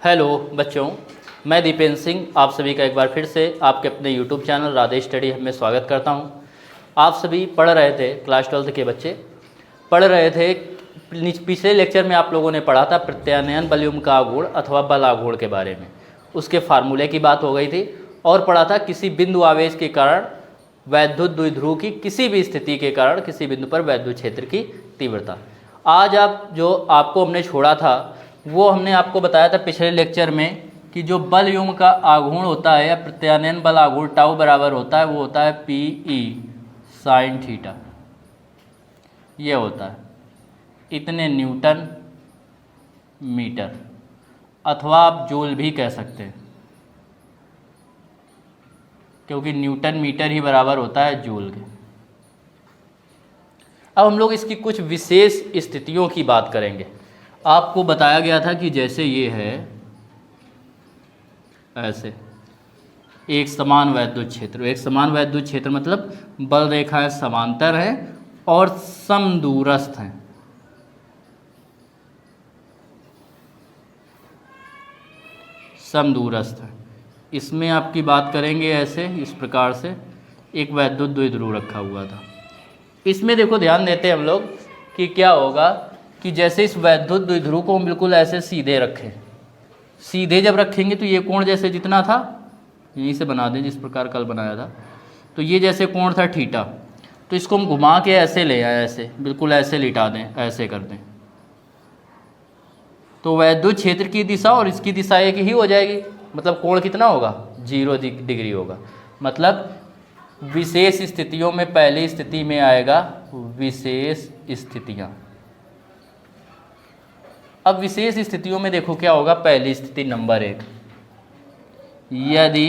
Hello बच्चों, मैं दीपेंद्र सिंह आप सभी का एक बार फिर से आपके अपने यूट्यूब चैनल राधे स्टडी में स्वागत करता हूं। आप सभी पढ़ रहे थे, क्लास 12 के बच्चे पढ़ रहे थे। पिछले लेक्चर में आप लोगों ने पढ़ा था प्रत्यानयन बलयुग्म का आघूर्ण अथवा बल आघूर्ण के बारे में, उसके फार्मूले की बात हो गई थी। और पढ़ा था किसी बिंदु आवेश के कारण वैद्युत द्विध्रुव की किसी भी स्थिति के कारण किसी बिंदु पर वैद्युत क्षेत्र की तीव्रता। आज आप जो आपको हमने छोड़ा था वो हमने आपको बताया था पिछले लेक्चर में कि जो बल युग्म का आघूर्ण होता है या प्रत्यानयन बल आघूर्ण टाउ बराबर होता है वो होता है PE साइन थीटा। ये होता है इतने न्यूटन मीटर, अथवा आप जूल भी कह सकते हैं क्योंकि न्यूटन मीटर ही बराबर होता है जूल के। अब हम लोग इसकी कुछ विशेष स्थितियों की बात करेंगे। आपको बताया गया था कि जैसे ये है ऐसे एक समान वैद्युत क्षेत्र, एक समान वैद्युत क्षेत्र मतलब बल रेखाएं समांतर हैं और समदूरस्थ हैं। समदूरस्थ है। इसमें आपकी बात करेंगे ऐसे इस प्रकार से एक वैद्युत द्विध्रुव रखा हुआ था। इसमें देखो ध्यान देते हैं हम लोग कि क्या होगा कि जैसे इस वैद्युत द्विध्रुव को हम बिल्कुल ऐसे सीधे रखें, सीधे जब रखेंगे तो ये कोण जैसे जितना था यहीं से बना दें जिस प्रकार कल बनाया था, तो ये जैसे कोण था थीटा, तो इसको हम घुमा के ऐसे ले आए, ऐसे बिल्कुल ऐसे लिटा दें, ऐसे कर दें, तो वैद्युत क्षेत्र की दिशा और इसकी दिशा एक ही हो जाएगी। मतलब कोण कितना होगा? 0 डिग्री होगा। मतलब विशेष स्थितियों में पहली स्थिति में आएगा विशेष स्थितियां। अब विशेष स्थितियों में देखो क्या होगा। पहली स्थिति नंबर 1, यदि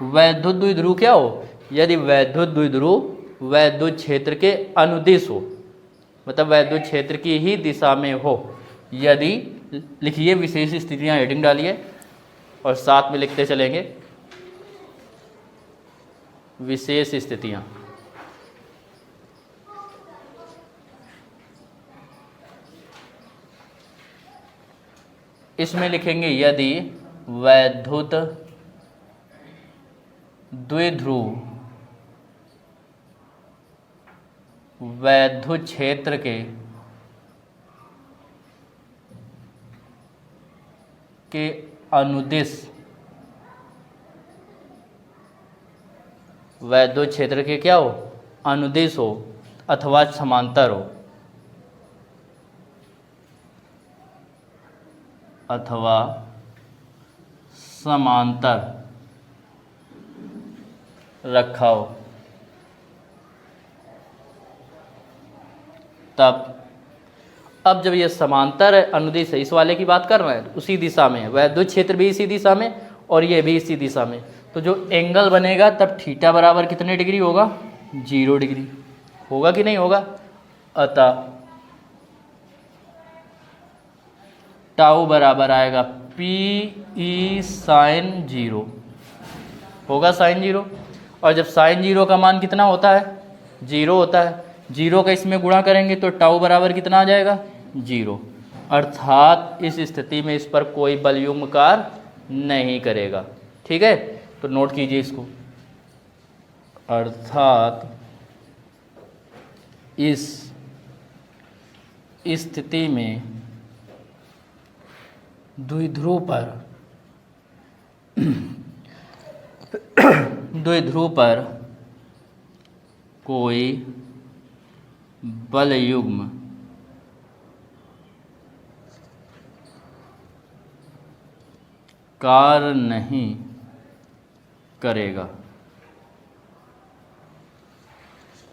वैद्युत द्विध्रुव क्या हो, यदि वैद्युत द्विध्रुव वैद्युत क्षेत्र के अनुदिश हो, मतलब वैद्युत क्षेत्र की ही दिशा में हो। यदि लिखिए विशेष स्थितियां, हेडिंग डालिए और साथ में लिखते चलेंगे विशेष स्थितियां। इसमें लिखेंगे यदि वैद्युत द्विध्रुव वैद्युत क्षेत्र के अनुदिश, वैद्युत क्षेत्र के क्या हो? अनुदिश हो अथवा समांतर हो, अथवा समांतर रखा हो, तब अब जब ये समांतर है, अनुदिश है, इस वाले की बात कर रहे हैं, उसी दिशा में है, वैद्युत क्षेत्र भी इसी दिशा में और ये भी इसी दिशा में, तो जो एंगल बनेगा तब थीटा बराबर कितने डिग्री होगा? 0 डिग्री होगा कि नहीं होगा? अतः टाउ बराबर आएगा PE साइन 0, होगा साइन 0। और जब साइन 0 का मान कितना होता है? 0 होता है। 0 का इसमें गुणा करेंगे तो टाउ बराबर कितना आ जाएगा? 0। अर्थात इस स्थिति में इस पर कोई बलयुग्म कार्य नहीं करेगा। ठीक है, तो नोट कीजिए इसको। अर्थात इस स्थिति में द्विध्रुव पर कोई बलयुग्म कार्य नहीं करेगा।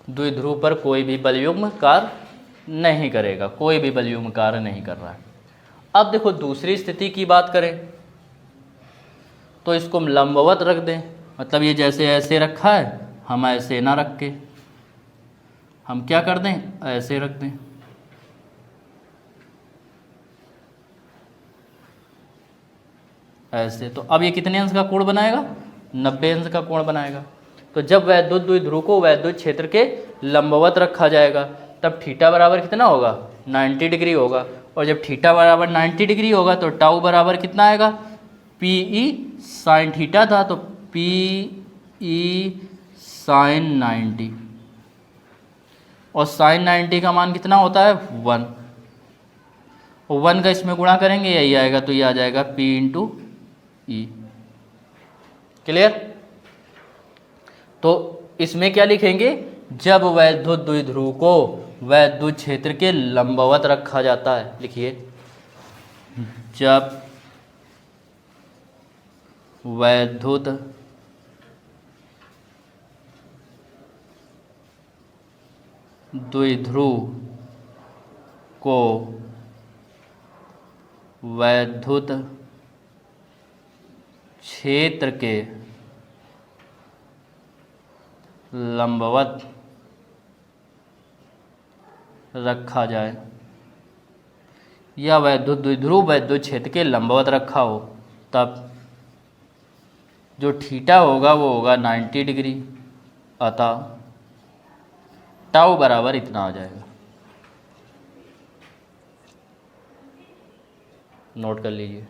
द्विध्रुव पर कोई भी बलयुग्म कार्य नहीं करेगा, कोई भी बलयुग्म कार्य नहीं कर रहा है। अब देखो दूसरी स्थिति की बात करें तो इसको हम लंबवत रख दें, मतलब ये जैसे ऐसे रखा है हम ऐसे ना रख के हम क्या कर दें? ऐसे रख दें। ऐसे, तो अब ये कितने अंश का कोण बनाएगा? 90 अंश का कोण बनाएगा। तो जब वैद्युत द्विध्रुव को वैद्युत क्षेत्र के लंबवत रखा जाएगा तब थीटा बराबर कितना होगा? 90 डिग्री होगा। और जब थीटा बराबर 90 डिग्री होगा तो टाउ बराबर कितना आएगा? पी ई साइन थीटा था, तो पी ई साइन 90, और साइन 90 का मान कितना होता है 1, और 1 का इसमें गुणा करेंगे यही आएगा, तो ये आ जाएगा P इंटू ई। क्लियर? तो इसमें क्या लिखेंगे, जब वैद्युत द्विध्रुव को वैद्युत क्षेत्र के लंबवत रखा जाता है, लिखिए जब वैद्युत द्विध्रुव को वैद्युत क्षेत्र के लंबवत रखा जाए, या वैद्युत द्विध्रुव वैद्युत क्षेत्र के लंबवत रखा हो, तब जो थीटा होगा वो होगा 90 डिग्री, अतः टाउ बराबर इतना आ जाएगा। नोट कर लीजिए।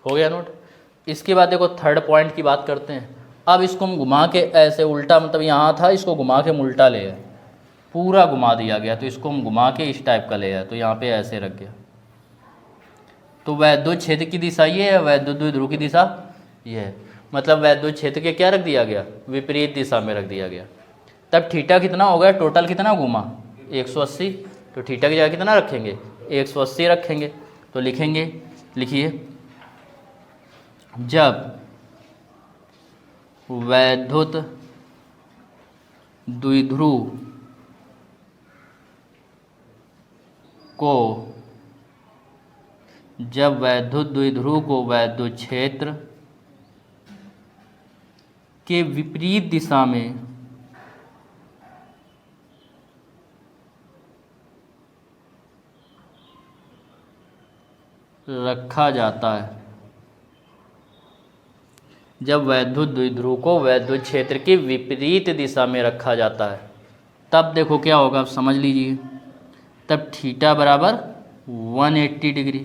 हो गया नोट। इसके बाद देखो थर्ड पॉइंट की बात करते हैं। अब इसको हम घुमा के ऐसे उल्टा, मतलब यहाँ था, इसको घुमा के हम उल्टा ले आए, पूरा घुमा दिया गया, तो इसको हम घुमा के इस टाइप का ले आए, तो यहाँ पे ऐसे रख गया। तो वैद्युत क्षेत्र की दिशा ये है, वैद्युत द्विध्रुव की दिशा ये है, मतलब वैद्युत क्षेत्र के क्या रख दिया गया, विपरीत दिशा में रख दिया गया। तब थीटा कितना हो गया, टोटल कितना घुमा 180, तो थीटा की जगह कितना रखेंगे 180 रखेंगे। तो लिखेंगे, लिखिए जब वैद्युत द्विध्रुव को वैद्युत क्षेत्र के विपरीत दिशा में रखा जाता है, जब वैद्युत द्विध्रुव को वैद्युत क्षेत्र की विपरीत दिशा में रखा जाता है, तब देखो क्या होगा, आप समझ लीजिए। तब थीटा बराबर 180 डिग्री,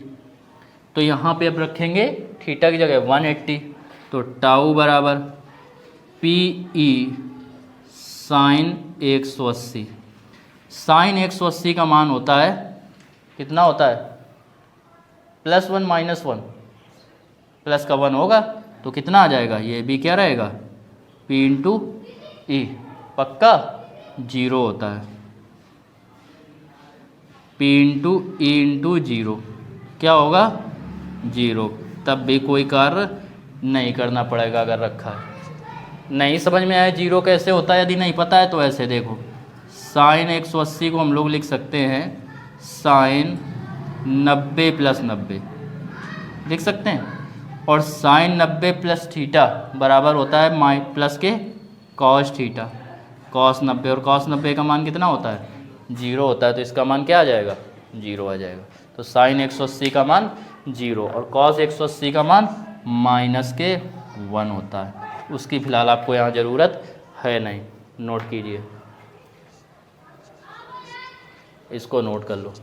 तो यहाँ पे अब रखेंगे थीटा की जगह 180, तो टाउ बराबर पी ई साइन 180। साइन 180 का मान होता है, कितना होता है +1 -1, प्लस का 1 होगा तो कितना आ जाएगा, ये भी क्या रहेगा P इंटू ई, पक्का 0 होता है, P इंटू ई इंटू 0 क्या होगा 0। तब भी कोई कार्य नहीं करना पड़ेगा अगर रखा है। नहीं समझ में आया 0 कैसे होता है, यदि नहीं पता है तो ऐसे देखो, साइन 180 को हम लोग लिख सकते हैं साइन 90 + 90 लिख सकते हैं, और साइन 90 + थीटा बराबर होता है प्लस के कॉस थीटा, कॉस 90, और कॉस 90 का मान कितना होता है 0 होता है, तो इसका मान क्या आ जाएगा 0 आ जाएगा। तो साइन 180 का मान 0 और कॉस 180 का मान -1 होता है। उसकी फ़िलहाल आपको यहाँ ज़रूरत है नहीं, नोट कीजिए, इसको नोट कर लो।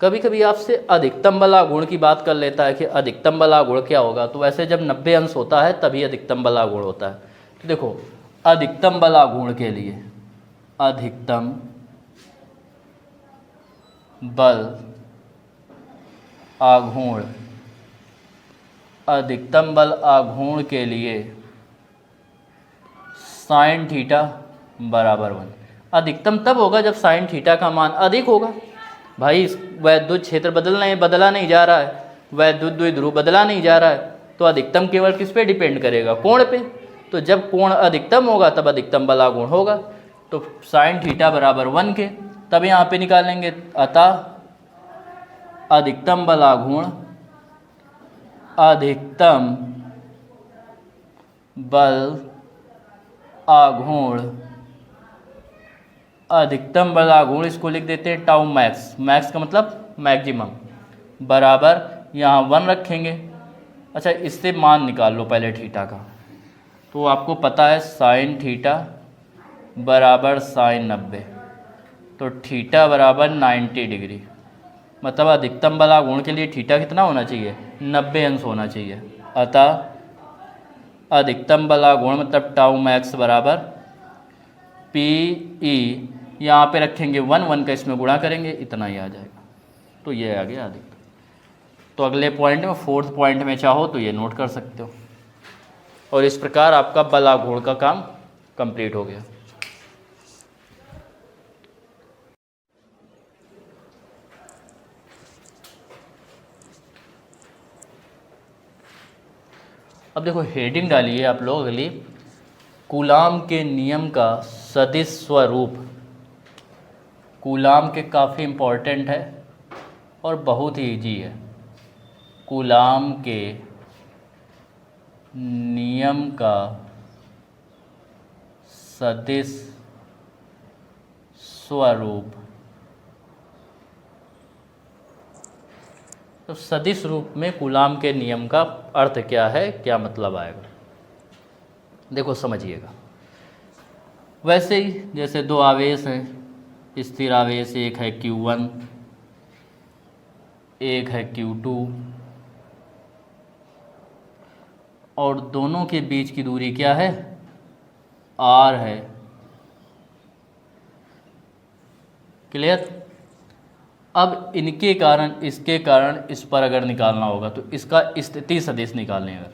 कभी कभी आपसे अधिकतम बला गुण की बात कर लेता है कि अधिकतम बला गुण क्या होगा, तो वैसे जब 90 अंश होता है तभी अधिकतम बला गुण होता है। तो देखो अधिकतम बला गुण के लिए अधिकतम बल आघूर्ण, अधिकतम बल आघूर्ण के लिए साइन थीटा बराबर 1। अधिकतम तब होगा जब साइन थीटा का मान अधिक होगा। भाई वैद्युत क्षेत्र बदला नहीं जा रहा है, वैद्युत द्विध्रुव बदला नहीं जा रहा है, तो अधिकतम केवल किस पे डिपेंड करेगा? कोण पे। तो जब कोण अधिकतम होगा तब अधिकतम बला गुण होगा। तो साइन थीटा बराबर 1 के, तब यहाँ पे निकालेंगे, अतः अधिकतम बला गुण, अधिकतम बल आघूर्ण, अधिकतम बल आघूर्ण इसको लिख देते हैं टाउ मैक्स, मैक्स का मतलब मैक्सिमम, बराबर यहाँ 1 रखेंगे। अच्छा, इससे मान निकाल लो पहले थीटा का। तो आपको पता है साइन थीटा बराबर साइन 90, तो थीटा बराबर 90 डिग्री, मतलब अधिकतम बल आघूर्ण के लिए थीटा कितना होना चाहिए? 90 अंश होना चाहिए। अतः अधिकतम बल आघूर्ण मतलब टाउ मैक्स बराबर पी ई, यहाँ पे रखेंगे 1 का इसमें गुणा करेंगे, इतना ही आ जाएगा। तो ये आ गया अधिकतम। तो अगले पॉइंट में, 4th पॉइंट में चाहो तो ये नोट कर सकते हो। और इस प्रकार आपका बल आघूर्ण का काम कंप्लीट हो गया। अब देखो हेडिंग डालिए आप लोग अगली, कूलाम के नियम का सदिश स्वरूप। कूलाम के काफ़ी इम्पोर्टेंट है और बहुत ही ईजी है। कूलाम के नियम का सदिश स्वरूप। तो सदिश रूप में कूलाम के नियम का अर्थ क्या है, क्या मतलब आएगा, देखो समझिएगा। वैसे ही जैसे दो आवेश हैं, स्थिर आवेश, एक है Q1, एक है Q2, और दोनों के बीच की दूरी क्या है? R है। क्लियर? अब इनके कारण, इसके कारण इस पर अगर निकालना होगा तो इसका स्थिति सदिश निकालने, अगर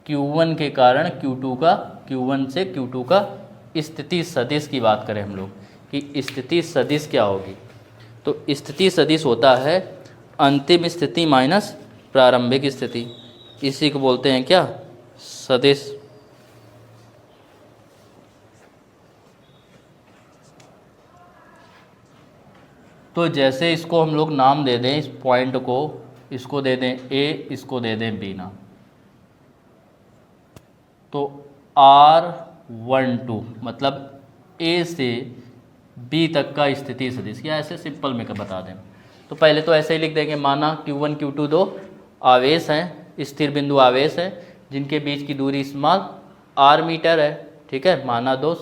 Q1 के कारण Q2 का, Q1 से Q2 का स्थिति सदिश की बात करें हम लोग कि स्थिति सदिश क्या होगी, तो स्थिति सदिश होता है अंतिम स्थिति माइनस प्रारंभिक स्थिति। इसी को बोलते हैं क्या? सदिश। तो जैसे इसको हम लोग नाम दे दें, इस पॉइंट को, इसको दे दें A, इसको दे दें B ना, तो R12 मतलब A से B तक का स्थिति सदिश, या ऐसे सिंपल में बता दें। तो पहले तो ऐसे ही लिख देंगे, माना Q1 Q2 दो आवेश हैं, स्थिर बिंदु आवेश हैं, जिनके बीच की दूरी स्मॉल r मीटर है। ठीक है, माना दो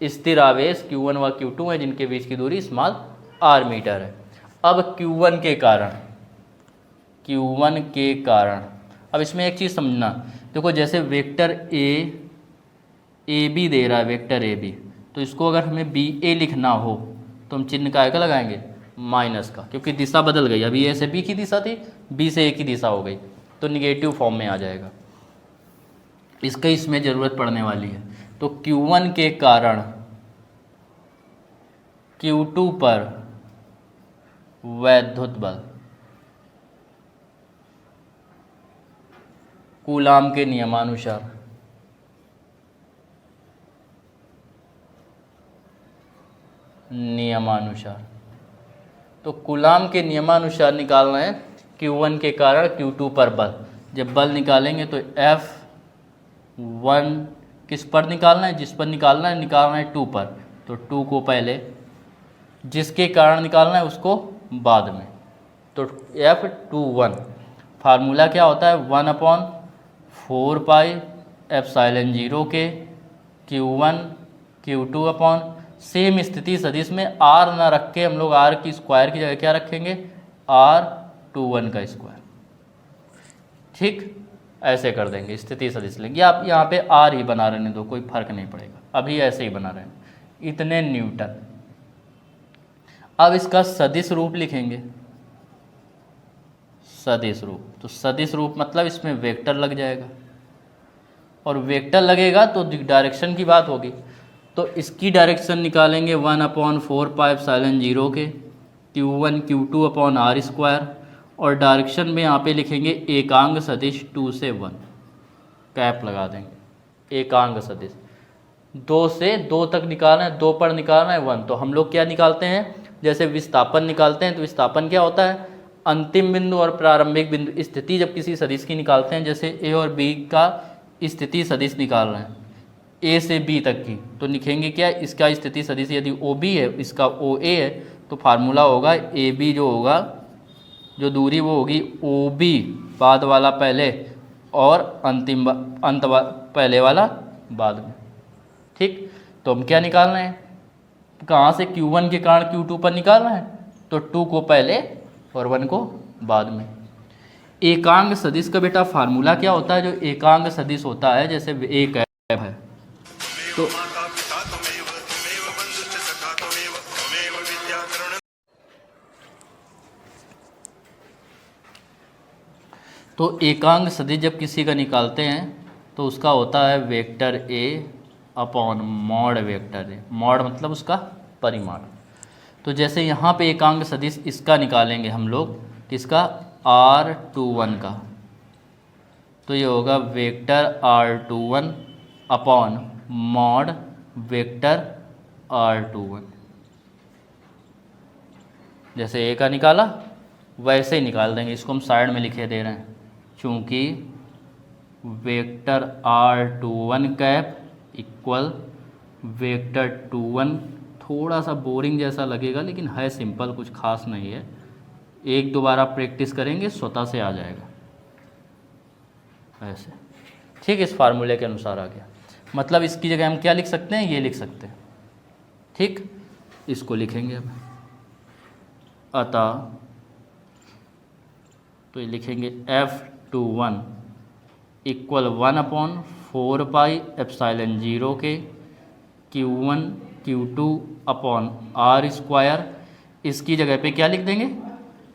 स्थिर आवेश Q1 व Q2 हैं, जिनके बीच की दूरी स्मॉल r मीटर है। अब Q1 के कारण, अब इसमें एक चीज़ समझना, देखो जैसे वेक्टर ए बी दे रहा है, वेक्टर ए बी, तो इसको अगर हमें बी ए लिखना हो तो हम चिन्ह का लगाएंगे? माइनस का, क्योंकि दिशा बदल गई। अभी ए से बी की दिशा थी, बी से ए की दिशा हो गई, तो निगेटिव फॉर्म में आ जाएगा। इसका इसमें ज़रूरत पड़ने वाली है। तो Q1 के कारण Q2 पर वैद्युत बल कूलाम के नियमानुसार, तो कूलाम के नियमानुसार निकालना है Q1 के कारण Q2 पर बल। जब बल निकालेंगे तो F1 किस पर निकालना है? जिस पर निकालना है 2 पर, तो 2 को पहले, जिसके कारण निकालना है उसको बाद में। तो F21 फार्मूला क्या होता है? 1/4 पाई एप्सिलॉन 0 के Q1 Q2 अपॉन, सेम स्थिति सदिश में R ना रख के हम लोग R की स्क्वायर की जगह क्या रखेंगे? R21 का स्क्वायर। ठीक, ऐसे कर देंगे, स्थिति सदिश लेंगे। आप यहाँ पे R ही बना रहने दो, कोई फर्क नहीं पड़ेगा, अभी ऐसे ही बना रहने, इतने न्यूटन। अब इसका सदिश रूप लिखेंगे, सदिश रूप। तो सदिश रूप मतलब इसमें वेक्टर लग जाएगा, और वेक्टर लगेगा तो डायरेक्शन की बात होगी। तो इसकी डायरेक्शन निकालेंगे 1/4 पाई एप्सिलॉन 0 के Q1 Q2 upon R square, और डायरेक्शन में यहाँ पे लिखेंगे एकांग सदिश 2 से 1, कैप लगा देंगे। एकांग सदिश 2 से 2 तक निकालना है, 2 पर निकालना है 1। तो हम लोग क्या निकालते हैं, जैसे विस्थापन निकालते हैं तो विस्थापन क्या होता है, अंतिम बिंदु और प्रारंभिक बिंदु स्थिति जब किसी सदिश की निकालते हैं, जैसे ए और बी का स्थिति सदिश निकाल रहे हैं ए से बी तक की, तो लिखेंगे क्या, इसका स्थिति सदिश यदि ओ बी है, इसका ओ ए है, तो फार्मूला होगा ए बी जो होगा, जो दूरी वो होगी ओ बी बाद वाला पहले और अंत पहले वाला बाद में। ठीक, तो हम क्या निकाल रहे हैं, कहाँ से, Q1 के कारण Q2 पर निकाल रहे हैं, तो 2 को पहले और 1 को बाद में। एकांग सदिश का बेटा फार्मूला क्या होता है, जो एकांग सदिश होता है, जैसे एक है तो एकांग सदिश जब किसी का निकालते हैं तो उसका होता है vector A upon mod vector A. Mod मतलब उसका परिमाण। तो जैसे यहाँ पे एकांग सदिश इसका निकालेंगे हम लोग, किसका, R21 का, तो ये होगा vector R21 upon mod vector R21। जैसे ए का निकाला वैसे ही निकाल देंगे, इसको हम साइड में लिखे दे रहे हैं, चूँकि vector R21 cap equal vector 21। थोड़ा सा बोरिंग जैसा लगेगा लेकिन है सिंपल, कुछ खास नहीं है, एक दो बार आप प्रैक्टिस करेंगे स्वतः से आ जाएगा ऐसे। ठीक, इस फार्मूले के अनुसार आ गया। मतलब इसकी जगह हम क्या लिख सकते हैं, ये लिख सकते हैं। ठीक, इसको लिखेंगे अब, अतः तो ये लिखेंगे F21 इक्वल 1/4πε0 के Q1 Q2 upon R square. इसकी जगह पे क्या लिख देंगे,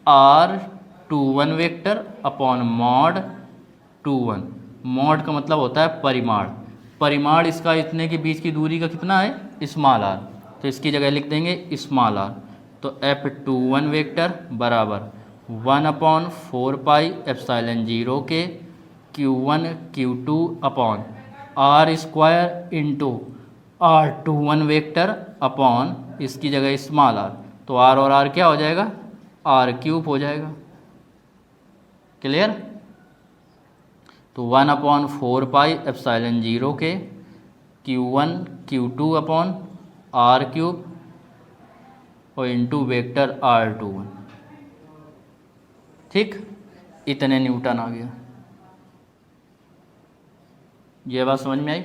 R21 vector upon mod 21। Mod का मतलब होता है परिमाण। परिमाण इसका इतने के बीच की दूरी का कितना है, स्मॉल r, तो इसकी जगह लिख देंगे स्मॉल r। तो F21 वेक्टर बराबर 1/4πε0 के Q1 Q2 upon R square into R21 vector upon इसकी जगह स्मॉल r, तो R और R क्या हो जाएगा, R³ हो जाएगा। क्लियर। तो 1/4πε0 के Q1 Q2 अपॉन R³ और इंटू वेक्टर R21। ठीक, इतने न्यूटन आ गया। ये बात समझ में आई।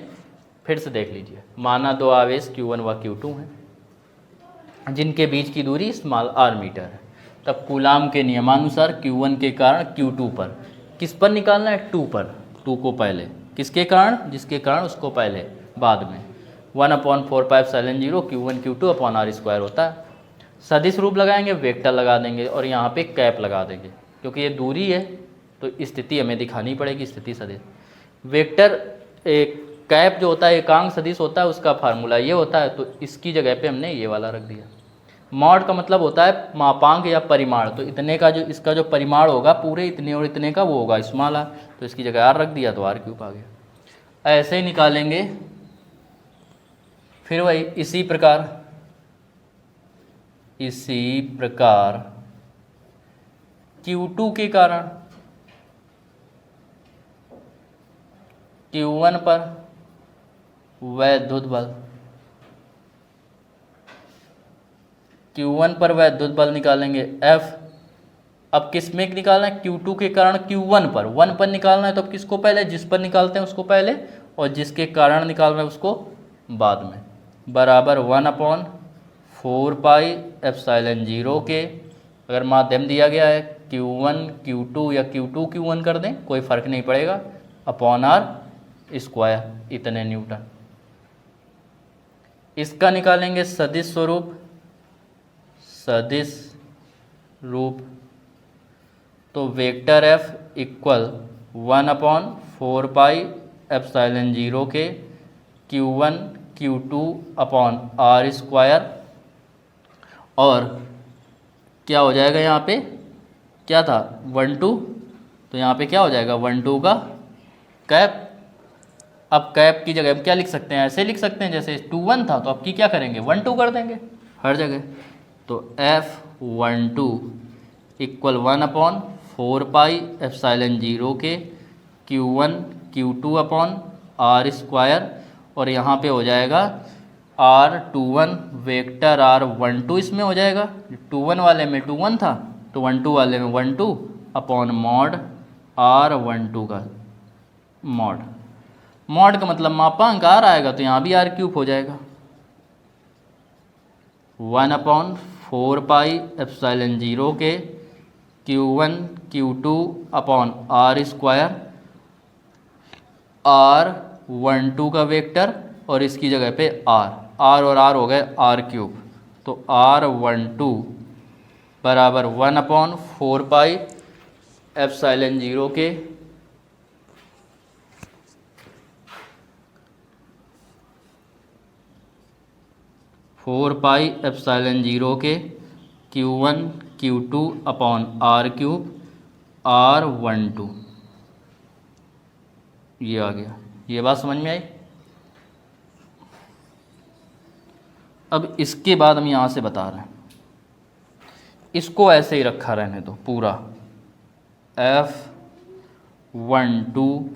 फिर से देख लीजिए, माना दो आवेश Q1 व Q2 हैं जिनके बीच की दूरी स्मॉल r मीटर है। तब कूलाम के नियमानुसार Q1 के कारण Q2 पर, किस पर निकालना है, 2 पर, 2 को पहले, किसके कारण, जिसके कारण उसको पहले बाद में। 1/4πε0 Q1 Q2 upon R square होता है। सदिश रूप लगाएंगे, वेक्टर लगा देंगे और यहाँ पे कैप लगा देंगे, क्योंकि ये दूरी है तो स्थिति हमें दिखानी पड़ेगी, स्थिति सदिश। वेक्टर एक कैप जो होता है एकांक सदिश होता है, उसका फार्मूला ये होता है, तो इसकी जगह पे हमने ये वाला रख दिया। मॉड का मतलब होता है मापांक या परिमाण, तो इतने का जो इसका जो परिमाण होगा पूरे इतने और इतने का वो होगा स्मॉल r, तो इसकी जगह r रख दिया तो R³ आ गया। ऐसे ही निकालेंगे। फिर वही इसी प्रकार Q2 के कारण Q1 पर वैद्युत बल, Q1 पर वैद्युत बल निकालेंगे F। अब किस में निकालना है, Q2 के कारण Q1 पर, 1 पर निकालना है, तो अब किसको पहले, जिस पर निकालते हैं उसको पहले और जिसके कारण निकाल रहे हैं उसको बाद में। बराबर 1/4πε0 के, अगर माध्यम दिया गया है Q1 Q2 या Q2 Q1 कर दें, कोई फर्क नहीं पड़ेगा, अपॉन R स्क्वायर, इतने न्यूटन। इसका निकालेंगे सदिश स्वरूप, सदिश रूप, तो वेक्टर F इक्वल 1/4πε0 के Q1 Q2 upon R square, और क्या हो जाएगा यहाँ पे क्या था 1 2, तो यहाँ पे क्या हो जाएगा 1 2 का कैप। अब कैप की जगह हम क्या लिख सकते हैं, ऐसे लिख सकते हैं जैसे 2 1 था, तो अब की क्या करेंगे 1 2 कर देंगे हर जगह। तो F12 इक्वल 1/4πε0 के Q1 Q2 upon R square, और यहाँ पे हो जाएगा R21 वेक्टर R12 इसमें हो जाएगा, 21 वाले में 2 1 था तो 1 2 वाले में 1 2 अपॉन मॉड R12 का मॉड। मॉड का मतलब मापांक R आएगा तो यहाँ भी R³ हो जाएगा, 1/4πε0 के Q1 Q2 upon R square, R12 का वेक्टर और इसकी जगह पे R और R हो गए R³, तो R12 बराबर 1/4πε0 के 4πε0 के Q1 Q2 upon R³ R12, ये आ गया। ये बात समझ में आई। अब इसके बाद हम यहाँ से बता रहे हैं, इसको ऐसे ही रखा रहने दो पूरा, F12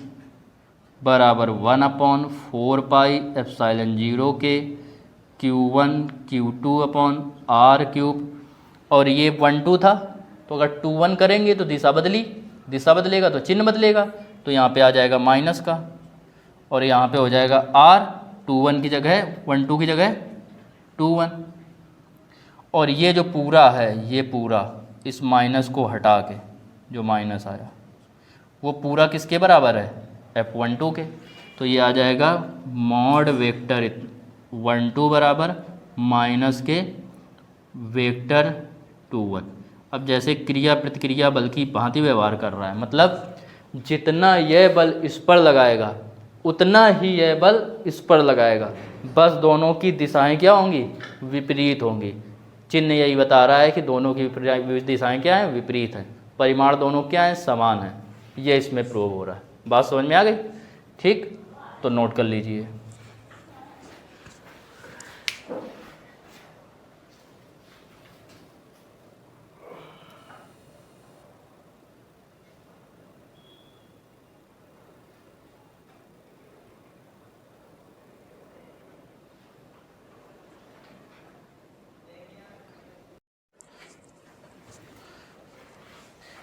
बराबर 1/4πε0 के Q1 Q2 अपॉन R³, और ये 1 2 था तो अगर 2 1 करेंगे तो दिशा बदलेगा तो चिन्ह बदलेगा, तो यहाँ पे आ जाएगा माइनस का, और यहाँ पे हो जाएगा R 2 1 की जगह 1 2 की जगह 2 1, और ये जो पूरा है ये पूरा इस माइनस को हटा के जो माइनस आया वो पूरा किसके बराबर है F12 के, तो ये आ जाएगा मॉड वेक्टर 1 2 बराबर माइनस के वेक्टर 2 1। अब जैसे क्रिया प्रतिक्रिया बल की भांति व्यवहार कर रहा है, मतलब जितना यह बल इस पर लगाएगा उतना ही यह बल इस पर लगाएगा, बस दोनों की दिशाएं क्या होंगी विपरीत होंगी। चिन्ह यही बता रहा है कि दोनों की दिशाएं क्या हैं विपरीत हैं, परिमाण दोनों क्या हैं समान हैं, ये इसमें प्रूव हो रहा है। बात समझ में आ गई? ठीक, तो नोट कर लीजिए।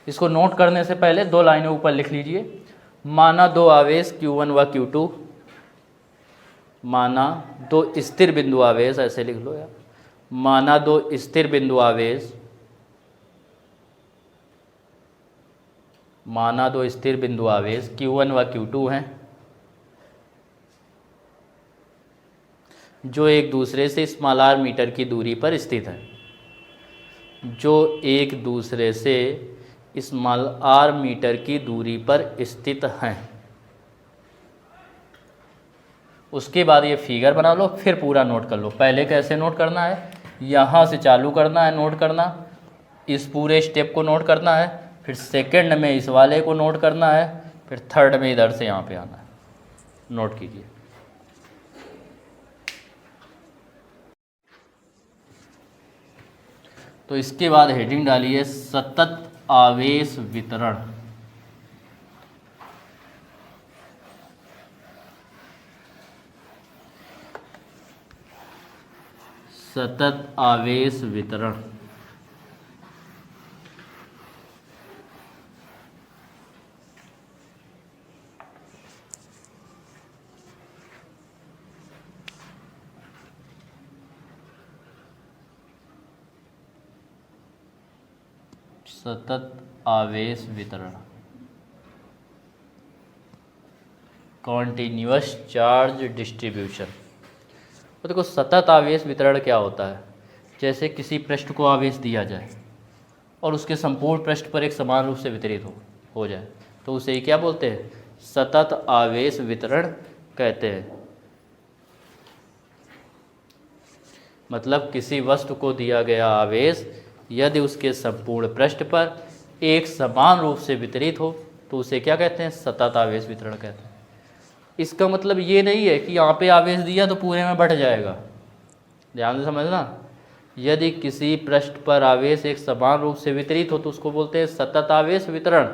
इसको नोट करने से पहले 2 लाइनें ऊपर लिख लीजिए। माना 2 आवेश Q1 व Q2, माना 2 स्थिर बिंदु आवेश, ऐसे लिख लो यार, माना 2 स्थिर बिंदु आवेश, माना 2 स्थिर बिंदु आवेश Q1 व Q2 हैं जो एक दूसरे से r मीटर की दूरी पर स्थित है, जो एक दूसरे से r मीटर की दूरी पर स्थित हैं। उसके बाद ये फिगर बना लो, फिर पूरा नोट कर लो। पहले कैसे नोट करना है, यहाँ से चालू करना है नोट करना, इस पूरे स्टेप को नोट करना है, फिर सेकंड में इस वाले को नोट करना है, फिर थर्ड में इधर से यहाँ पे आना है। नोट कीजिए। तो इसके बाद हेडिंग डालिए सतत आवेश वितरण। सतत आवेश वितरण। सतत आवेश वितरण, कॉन्टिन्यूअस चार्ज डिस्ट्रीब्यूशन। तो देखो सतत आवेश वितरण क्या होता है, जैसे किसी पृष्ठ को आवेश दिया जाए और उसके संपूर्ण पृष्ठ पर एक समान रूप से वितरित हो जाए, तो उसे क्या बोलते हैं, सतत आवेश वितरण कहते हैं। मतलब किसी वस्तु को दिया गया आवेश यदि उसके संपूर्ण पृष्ठ पर एक समान रूप से वितरित हो तो उसे क्या कहते हैं? सतत आवेश वितरण कहते हैं। इसका मतलब ये नहीं है कि यहाँ पे आवेश दिया तो पूरे में बढ़ जाएगा, ध्यान से समझना। यदि किसी पृष्ठ पर आवेश एक समान रूप से वितरित हो तो उसको बोलते हैं सतत आवेश वितरण।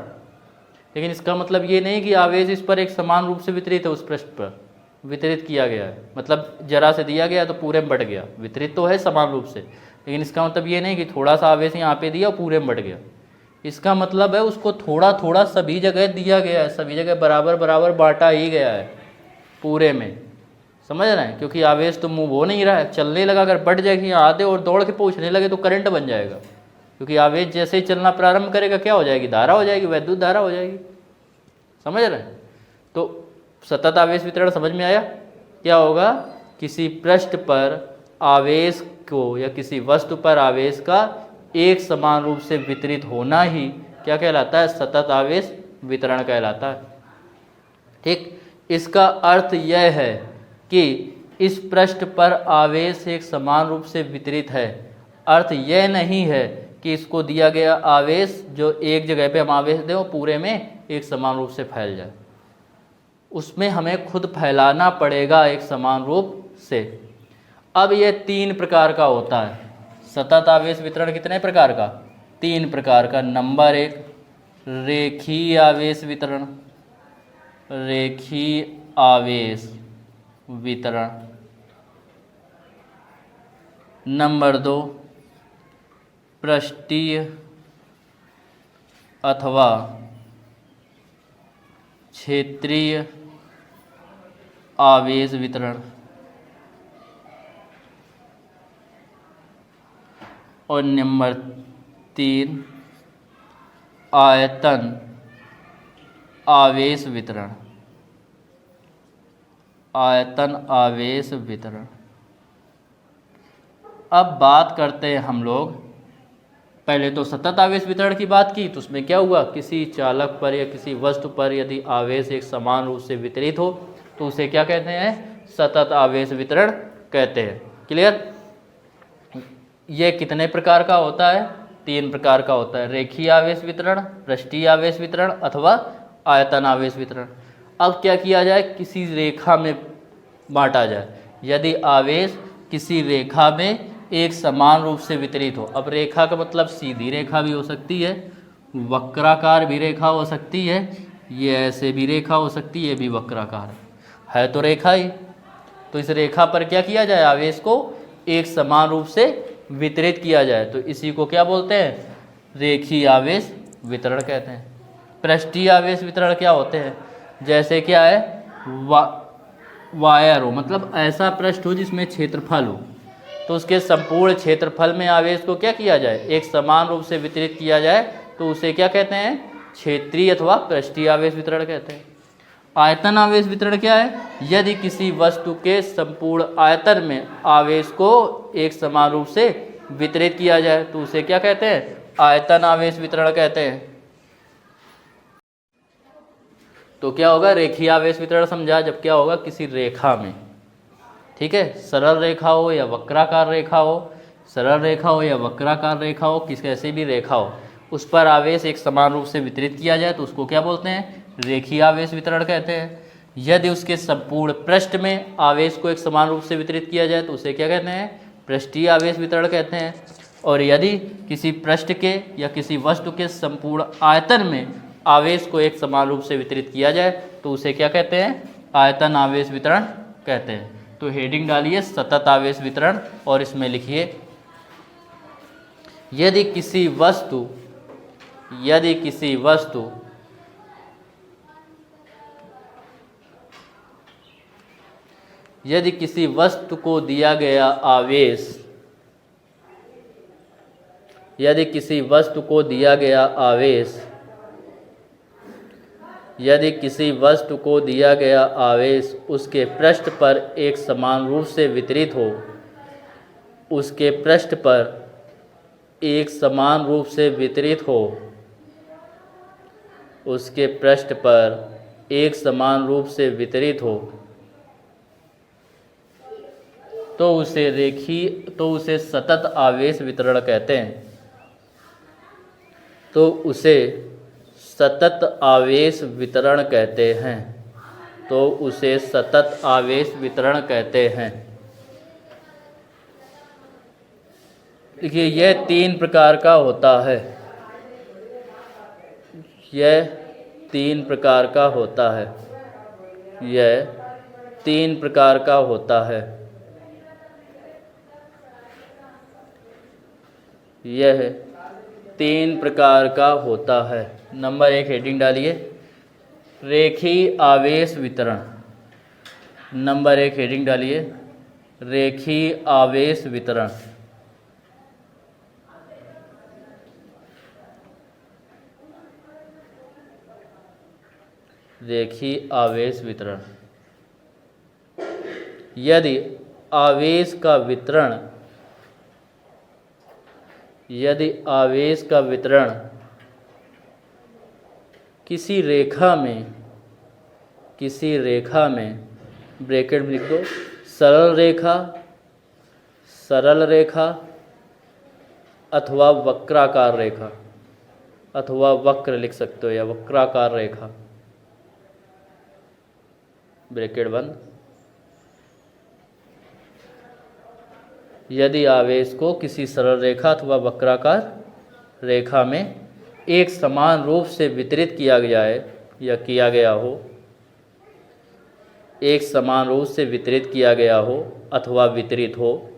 लेकिन इसका मतलब ये नहीं कि आवेश इस पर एक समान रूप से वितरित है, उस पृष्ठ पर वितरित किया गया है, मतलब जरा से दिया गया तो पूरे में बढ़ गया। वितरित तो है समान रूप से, लेकिन इसका मतलब ये नहीं कि थोड़ा सा आवेश यहाँ पे दिया और पूरे में बढ़ गया। इसका मतलब है उसको थोड़ा थोड़ा सभी जगह दिया गया है, सभी जगह बराबर बराबर बांटा ही गया है पूरे में, समझ रहे हैं? क्योंकि आवेश तो मूव हो नहीं रहा है, चलने लगा, अगर बढ़ जाएगी आधे और दौड़ के पहुँचने लगे तो करंट बन जाएगा। क्योंकि आवेश जैसे ही चलना प्रारंभ करेगा क्या हो जाएगी? धारा हो जाएगी, वैद्युत धारा हो जाएगी, समझ रहे हैं? तो सतत आवेश वितरण समझ में आया? क्या होगा? किसी पृष्ठ पर आवेश को या किसी वस्तु पर आवेश का एक समान रूप से वितरित होना ही क्या कहलाता है? सतत आवेश वितरण कहलाता है। ठीक, इसका अर्थ यह है कि इस पृष्ठ पर आवेश एक समान रूप से वितरित है। अर्थ यह नहीं है कि इसको दिया गया आवेश जो एक जगह पे हम आवेश दें वो पूरे में एक समान रूप से फैल जाए, उसमें हमें खुद फैलाना पड़ेगा एक समान रूप से। अब ये 3 प्रकार का होता है सतत आवेश वितरण। कितने प्रकार का? 3 प्रकार का। नंबर 1 रेखीय आवेश वितरण, रेखीय आवेश वितरण। नंबर 2 पृष्ठीय अथवा क्षेत्रीय आवेश वितरण। और नंबर 3 आयतन आवेश वितरण, आयतन आवेश वितरण। अब बात करते हैं हम लोग, पहले तो सतत आवेश वितरण की बात की तो उसमें क्या हुआ? किसी चालक पर या किसी वस्तु पर यदि आवेश एक समान रूप से वितरित हो तो उसे क्या कहते हैं? सतत आवेश वितरण कहते हैं। क्लियर? ये कितने प्रकार का होता है? 3 प्रकार का होता है, रेखीय आवेश वितरण, पृष्ठीय आवेश वितरण अथवा आयतन आवेश वितरण। अब क्या किया जाए? किसी रेखा में बांटा जाए। यदि आवेश किसी रेखा में एक समान रूप से वितरित हो, अब रेखा का मतलब सीधी रेखा भी हो सकती है, वक्राकार भी रेखा हो सकती है, ये ऐसे भी रेखा हो सकती है, ये भी वक्राकार है तो रेखा ही। तो इस रेखा पर क्या किया जाए? आवेश को एक समान रूप से वितरित किया जाए, तो इसी को क्या बोलते हैं? रेखीय आवेश वितरण कहते हैं। पृष्ठीय आवेश वितरण क्या होते हैं? जैसे क्या है? वायर हो, मतलब ऐसा पृष्ठ हो जिसमें क्षेत्रफल हो, तो उसके संपूर्ण क्षेत्रफल में आवेश को क्या किया जाए? एक समान रूप से वितरित किया जाए, तो उसे क्या कहते हैं? क्षेत्रीय अथवा पृष्ठीय आवेश वितरण कहते हैं। आयतन आवेश वितरण क्या है? यदि किसी वस्तु के संपूर्ण आयतन में आवेश को एक समान रूप से वितरित किया जाए तो उसे क्या कहते हैं? आयतन आवेश वितरण कहते हैं। तो क्या होगा? रेखीय आवेश वितरण समझा जब क्या होगा? किसी रेखा में, ठीक है, सरल रेखा हो या वक्राकार रेखा हो, सरल रेखा हो या वक्राकार रेखा हो, किस कैसी भी रेखा हो, उस पर आवेश एक समान रूप से वितरित किया जाए तो उसको क्या बोलते हैं? रेखीय आवेश वितरण कहते हैं। यदि उसके संपूर्ण पृष्ठ में आवेश को एक समान रूप से वितरित किया जाए तो उसे क्या कहते हैं? पृष्ठीय आवेश वितरण कहते हैं। और यदि किसी पृष्ठ के या किसी वस्तु के संपूर्ण आयतन में आवेश को एक समान रूप से वितरित किया जाए तो उसे क्या कहते हैं? आयतन आवेश वितरण कहते हैं। तो हेडिंग डालिए सतत आवेश वितरण और इसमें लिखिए यदि किसी वस्तु को दिया गया आवेश, यदि किसी वस्तु को दिया गया आवेश उसके पृष्ठ पर एक समान रूप से वितरित हो, उसके पृष्ठ पर एक समान रूप से वितरित हो, उसके पृष्ठ पर एक समान रूप से वितरित हो, तो उसे सतत आवेश वितरण कहते हैं। तो उसे सतत आवेश वितरण कहते हैं। तो उसे सतत आवेश वितरण कहते हैं। देखिए यह 3 प्रकार का होता है। यह 3 प्रकार का होता है। यह 3 प्रकार का होता है। यह 3 प्रकार का होता है। नंबर 1 हेडिंग डालिए, रेखीय आवेश वितरण। नंबर 1 हेडिंग डालिए, रेखीय आवेश वितरण। रेखीय आवेश वितरण। यदि आवेश का वितरण किसी रेखा में ब्रैकेट में लिख दो, सरल रेखा अथवा वक्राकार रेखा, अथवा वक्र लिख सकते हो या वक्राकार रेखा, ब्रैकेट बंद। यदि आवेश को किसी सरल रेखा अथवा वक्राकार रेखा में एक समान रूप से वितरित किया जाए या किया गया हो, एक समान रूप से वितरित किया गया हो अथवा वितरित हो,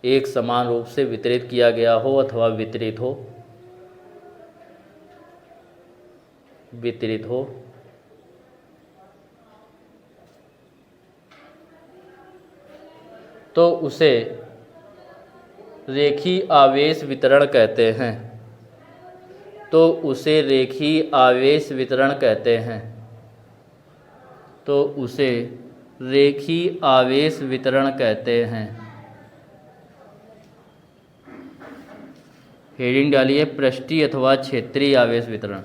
एक समान रूप से वितरित किया गया हो अथवा वितरित हो, तो उसे रेखीय आवेश वितरण कहते हैं। तो उसे रेखीय आवेश वितरण कहते हैं। तो उसे रेखीय आवेश वितरण कहते हैं। हेडिंग डालिए, पृष्ठीय अथवा क्षेत्रीय आवेश वितरण।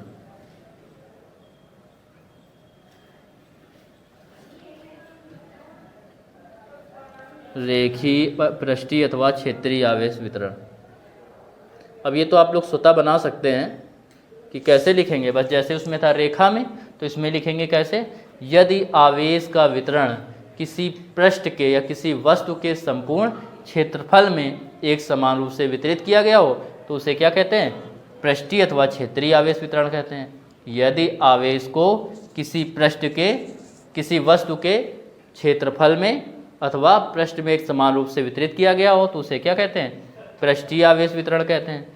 रेखीय पृष्ठीय अथवा क्षेत्रीय आवेश वितरण। अब ये तो आप लोग स्वतः बना सकते हैं कि कैसे लिखेंगे। बस जैसे उसमें था रेखा में, तो इसमें लिखेंगे कैसे, यदि आवेश का वितरण किसी पृष्ठ के या किसी वस्तु के संपूर्ण क्षेत्रफल में एक समान रूप से वितरित किया गया हो तो उसे क्या कहते हैं, पृष्ठीय अथवा क्षेत्रीय आवेश वितरण कहते हैं। यदि आवेश को किसी पृष्ठ के किसी वस्तु के क्षेत्रफल में अथवा पृष्ठ में एक समान रूप से वितरित किया गया हो तो उसे क्या कहते हैं, पृष्ठीय आवेश वितरण कहते हैं।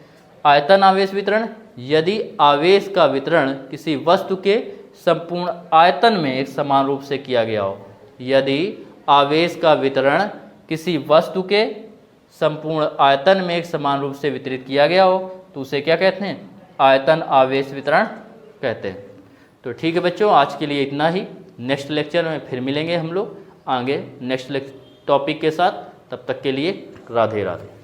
आयतन आवेश वितरण, यदि आवेश का वितरण किसी वस्तु के संपूर्ण आयतन में एक समान रूप से किया गया हो। यदि आवेश का वितरण किसी वस्तु के संपूर्ण आयतन में एक समान रूप से वितरित किया गया हो तो उसे क्या कहते हैं, आयतन आवेश वितरण कहते हैं। तो ठीक है बच्चों, आज के लिए इतना ही। नेक्स्ट लेक्चर में फिर मिलेंगे हम लोग आगे नेक्स्ट टॉपिक के साथ। तब तक के लिए राधे राधे।